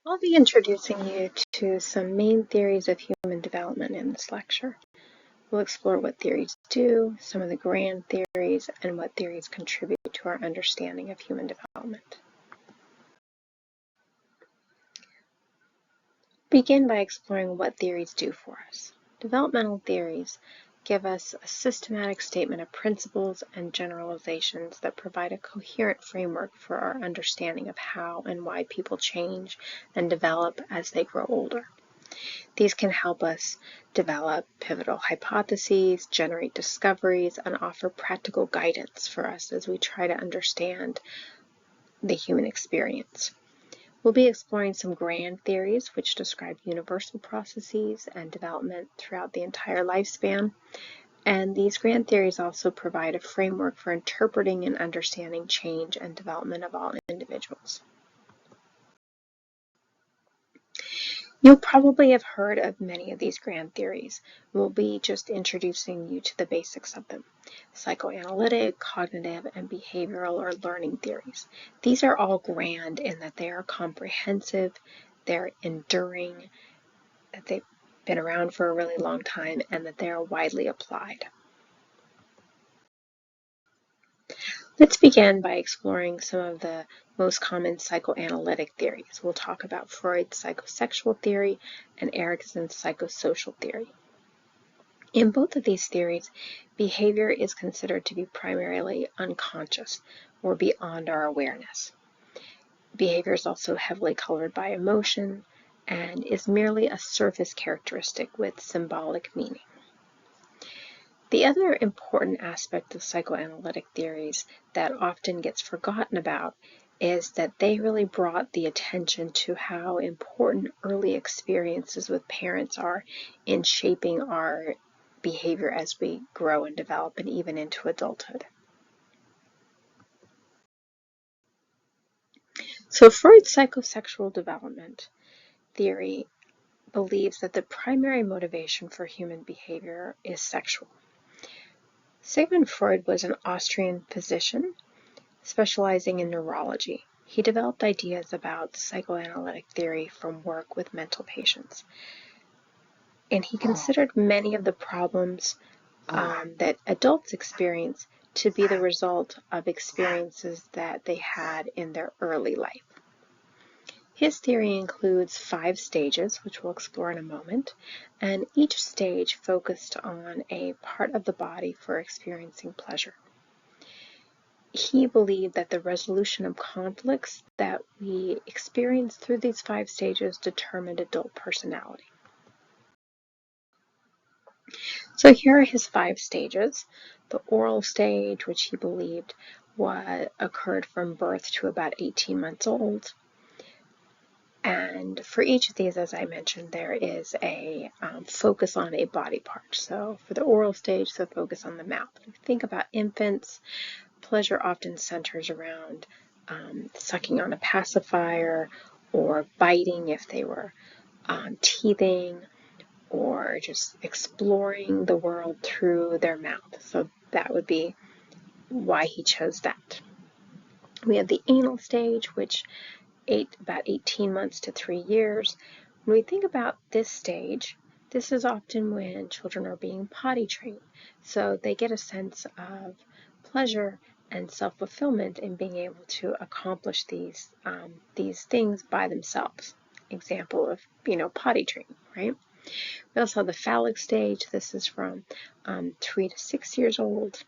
I'll be introducing you to some main theories of human development in this lecture. We'll explore what theories do, some of the grand theories, and what theories contribute to our understanding of human development. Begin by exploring what theories do for us. Developmental theories give us a systematic statement of principles and generalizations that provide a coherent framework for our understanding of how and why people change and develop as they grow older. These can help us develop pivotal hypotheses, generate discoveries, and offer practical guidance for us as we try to understand the human experience. We'll be exploring some grand theories which describe universal processes and development throughout the entire lifespan. And these grand theories also provide a framework for interpreting and understanding change and development of all individuals. You'll probably have heard of many of these grand theories. We'll be just introducing you to the basics of them. Psychoanalytic, cognitive, and behavioral or learning theories. These are all grand in that they are comprehensive, they're enduring, that they've been around for a really long time, and that they are widely applied. Let's begin by exploring some of the most common psychoanalytic theories. We'll talk about Freud's psychosexual theory and Erikson's psychosocial theory. In both of these theories, behavior is considered to be primarily unconscious or beyond our awareness. Behavior is also heavily colored by emotion and is merely a surface characteristic with symbolic meaning. The other important aspect of psychoanalytic theories that often gets forgotten about is that they really brought the attention to how important early experiences with parents are in shaping our behavior as we grow and develop and even into adulthood. So Freud's psychosexual development theory believes that the primary motivation for human behavior is sexual. Sigmund Freud was an Austrian physician specializing in neurology. He developed ideas about psychoanalytic theory from work with mental patients. And he considered many of the problems that adults experience to be the result of experiences that they had in their early life. His theory includes 5 stages, which we'll explore in a moment, and each stage focused on a part of the body for experiencing pleasure. He believed that the resolution of conflicts that we experience through these 5 stages determined adult personality. So here are his 5 stages. The oral stage, which he believed occurred from birth to about 18 months old. And for each of these, as I mentioned, there is a focus on a body part. So for the oral stage, the focus on the mouth. If you think about infants, pleasure often centers around sucking on a pacifier or biting if they were teething or just exploring the world through their mouth. So that would be why he chose that. We have the anal stage, which about 18 months to 3 years. When we think about this stage, this is often when children are being potty trained. So they get a sense of pleasure and self-fulfillment in being able to accomplish these things by themselves. Example of, potty training, right? We also have the phallic stage. This is from 3 to 6 years old.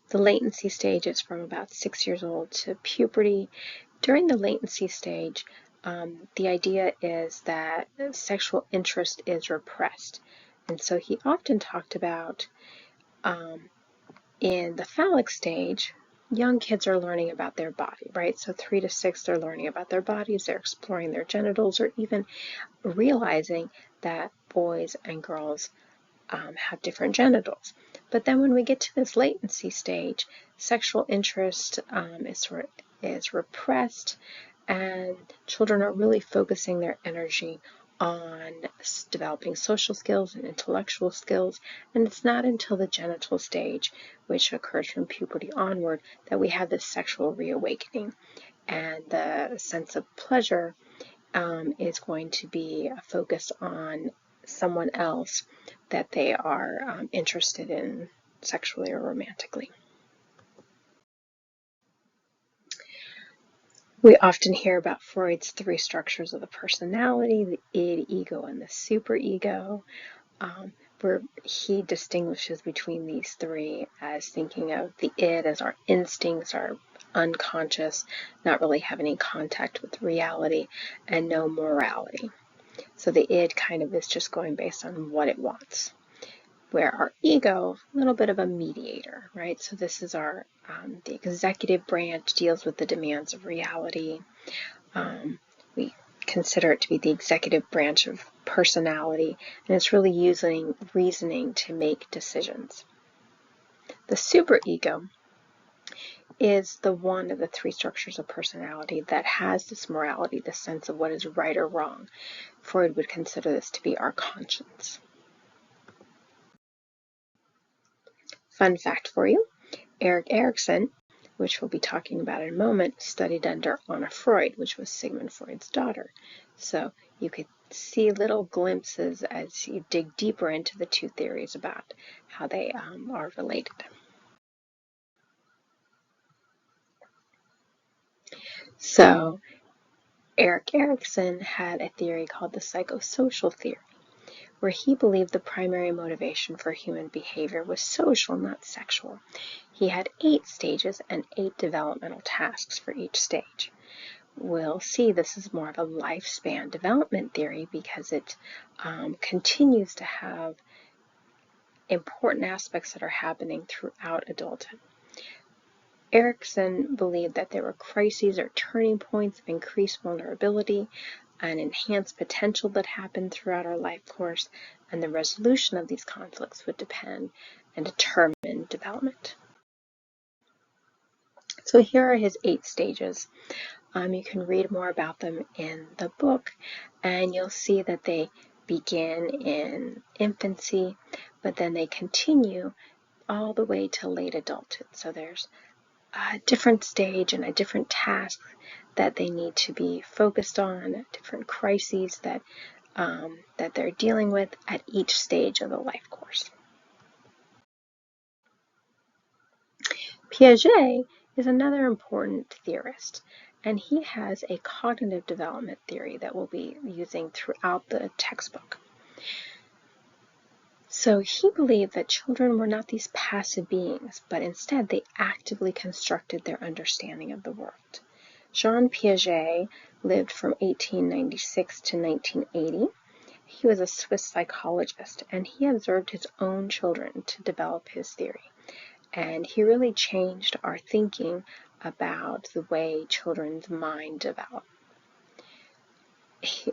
The latency stage is from about 6 years old to puberty. During the latency stage, the idea is that sexual interest is repressed. And so he often talked about in the phallic stage, young kids are learning about their body, right? So 3 to 6, they're learning about their bodies, they're exploring their genitals, or even realizing that boys and girls have different genitals. But then when we get to this latency stage, sexual interest is repressed, and children are really focusing their energy on developing social skills and intellectual skills, and it's not until the genital stage, which occurs from puberty onward, that we have this sexual reawakening. and the sense of pleasure is going to be focused on someone else that they are interested in sexually or romantically. We often hear about Freud's three structures of the personality, the id, ego, and the superego, where he distinguishes between these three as thinking of the id as our instincts, our unconscious, not really have any contact with reality, and no morality. So the id kind of is just going based on what it wants. Where our ego, a little bit of a mediator, right? So this is our, the executive branch deals with the demands of reality. We consider it to be the executive branch of personality, and it's really using reasoning to make decisions. The superego is the one of the three structures of personality that has this morality, the sense of what is right or wrong. Freud would consider this to be our conscience. Fun fact for you, Erik Erikson, which we'll be talking about in a moment, studied under Anna Freud, which was Sigmund Freud's daughter. So you could see little glimpses as you dig deeper into the two theories about how they are related. So Erik Erikson had a theory called the psychosocial theory, where he believed the primary motivation for human behavior was social, not sexual. He had 8 stages and 8 developmental tasks for each stage. We'll see this is more of a lifespan development theory because it continues to have important aspects that are happening throughout adulthood. Erikson believed that there were crises or turning points of increased vulnerability and enhanced potential that happened throughout our life course, and the resolution of these conflicts would depend and determine development. So here are his 8 stages. You can read more about them in the book, and you'll see that they begin in infancy, but then they continue all the way to late adulthood. So there's a different stage and a different task that they need to be focused on, different crises that they're dealing with at each stage of the life course. Piaget is another important theorist, and he has a cognitive development theory that we'll be using throughout the textbook. So he believed that children were not these passive beings, but instead they actively constructed their understanding of the world. Jean Piaget lived from 1896 to 1980. He was a Swiss psychologist, and he observed his own children to develop his theory. And he really changed our thinking about the way children's mind develop.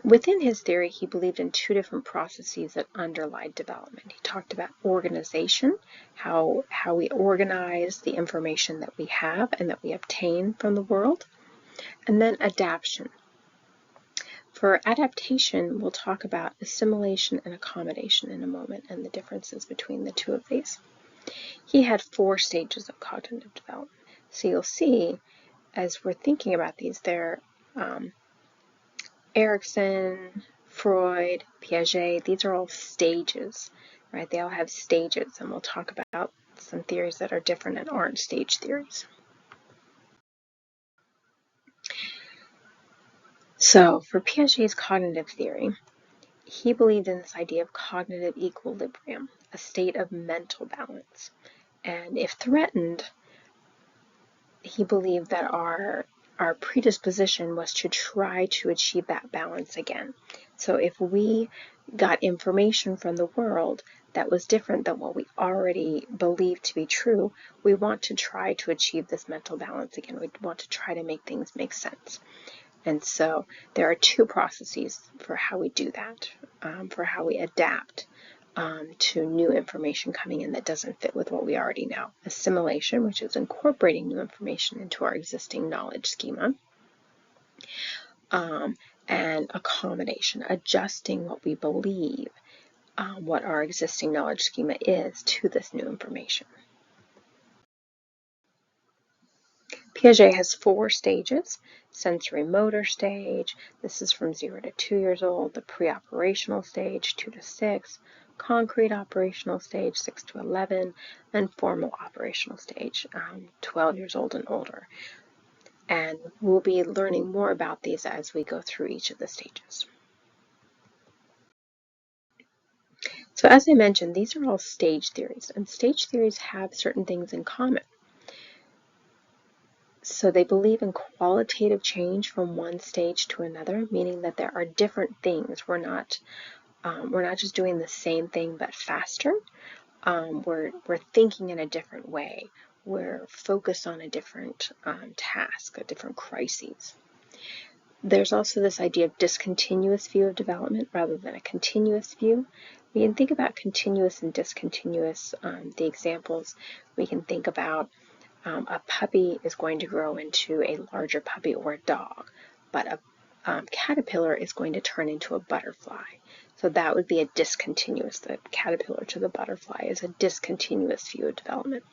Within his theory, he believed in 2 different processes that underlie development. He talked about organization, how we organize the information that we have and that we obtain from the world, and then adaptation. For adaptation, we'll talk about assimilation and accommodation in a moment and the differences between the 2 of these. He had 4 stages of cognitive development. So you'll see, as we're thinking about these, they're Erikson, Freud, Piaget, these are all stages, right? They all have stages, and we'll talk about some theories that are different and aren't stage theories. So for Piaget's cognitive theory, he believed in this idea of cognitive equilibrium, a state of mental balance. And if threatened, he believed that our predisposition was to try to achieve that balance again. So if we got information from the world that was different than what we already believed to be true, we want to try to achieve this mental balance again. We want to try to make things make sense. And so there are 2 processes for how we do that, for how we adapt to new information coming in that doesn't fit with what we already know. Assimilation, which is incorporating new information into our existing knowledge schema, and accommodation, adjusting what we believe, what our existing knowledge schema is to this new information. Piaget has 4 stages: sensory motor stage, this is from 0 to 2 years old, the pre-operational stage, 2 to 6, concrete operational stage, 6 to 11, and formal operational stage, 12 years old and older. And we'll be learning more about these as we go through each of the stages. So as I mentioned, these are all stage theories, and stage theories have certain things in common. So they believe in qualitative change from one stage to another, meaning that there are different things. We're not just doing the same thing but faster. We're thinking in a different way. We're focused on a different task, a different crises. There's also this idea of discontinuous view of development rather than a continuous view. We can think about continuous and discontinuous, the examples. We can think about a puppy is going to grow into a larger puppy or a dog, but a caterpillar is going to turn into a butterfly. So that would be a discontinuous. The caterpillar to the butterfly is a discontinuous view of development.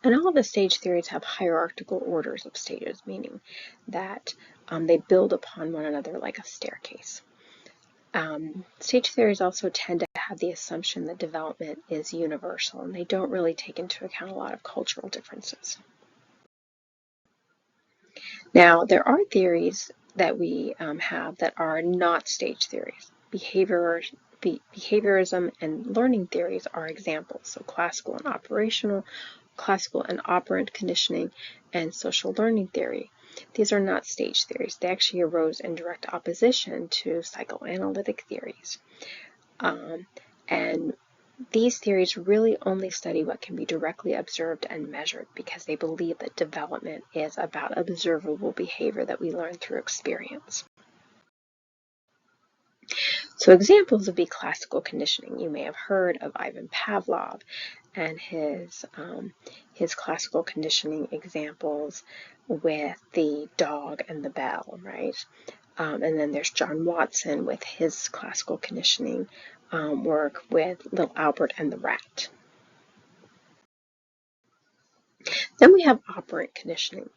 And all of the stage theories have hierarchical orders of stages, meaning that they build upon one another like a staircase. Stage theories also tend to have the assumption that development is universal, and they don't really take into account a lot of cultural differences. Now, there are theories that we have that are not stage theories. Behaviorism and learning theories are examples. So classical and operant conditioning, and social learning theory. These are not stage theories. They actually arose in direct opposition to psychoanalytic theories. And these theories really only study what can be directly observed and measured because they believe that development is about observable behavior that we learn through experience. So examples would be classical conditioning. You may have heard of Ivan Pavlov and his classical conditioning examples with the dog and the bell, right? And then there's John Watson with his classical conditioning work with Little Albert and the rat. Then we have operant conditioning.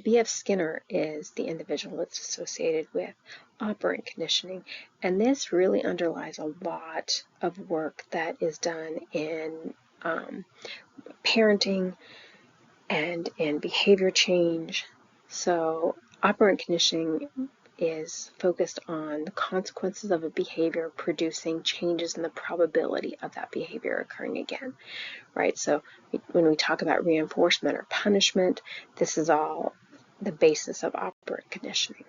B.F. Skinner is the individual that's associated with operant conditioning, and this really underlies a lot of work that is done in parenting and in behavior change. So operant conditioning is focused on the consequences of a behavior producing changes in the probability of that behavior occurring again, right? So when we talk about reinforcement or punishment, this is all the basis of operant conditioning.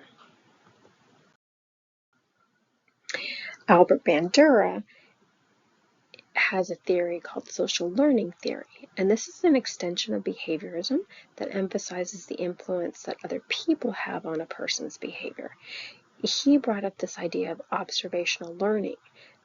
Albert Bandura has a theory called social learning theory, and this is an extension of behaviorism that emphasizes the influence that other people have on a person's behavior. He brought up this idea of observational learning,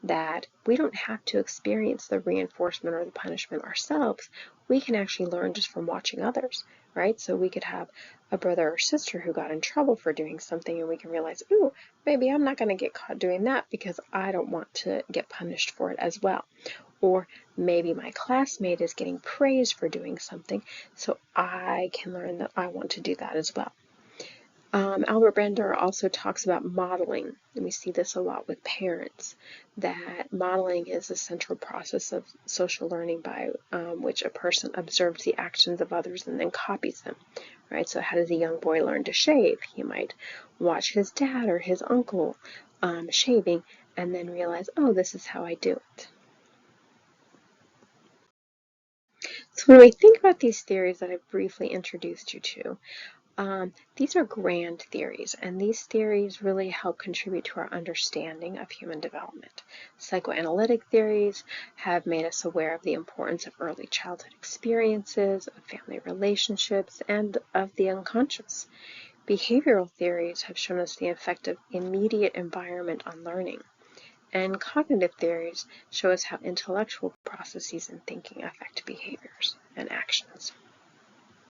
that we don't have to experience the reinforcement or the punishment ourselves. We can actually learn just from watching others, right? So we could have a brother or sister who got in trouble for doing something, and we can realize, ooh, maybe I'm not going to get caught doing that because I don't want to get punished for it as well. Or maybe my classmate is getting praised for doing something, so I can learn that I want to do that as well. Albert Bandura also talks about modeling, and we see this a lot with parents, that modeling is a central process of social learning by which a person observes the actions of others and then copies them, right? So how does a young boy learn to shave? He might watch his dad or his uncle shaving and then realize, oh, this is how I do it. So when we think about these theories that I've briefly introduced you to, these are grand theories, and these theories really help contribute to our understanding of human development. Psychoanalytic theories have made us aware of the importance of early childhood experiences, of family relationships, and of the unconscious. Behavioral theories have shown us the effect of immediate environment on learning. And cognitive theories show us how intellectual processes and thinking affect behaviors and actions.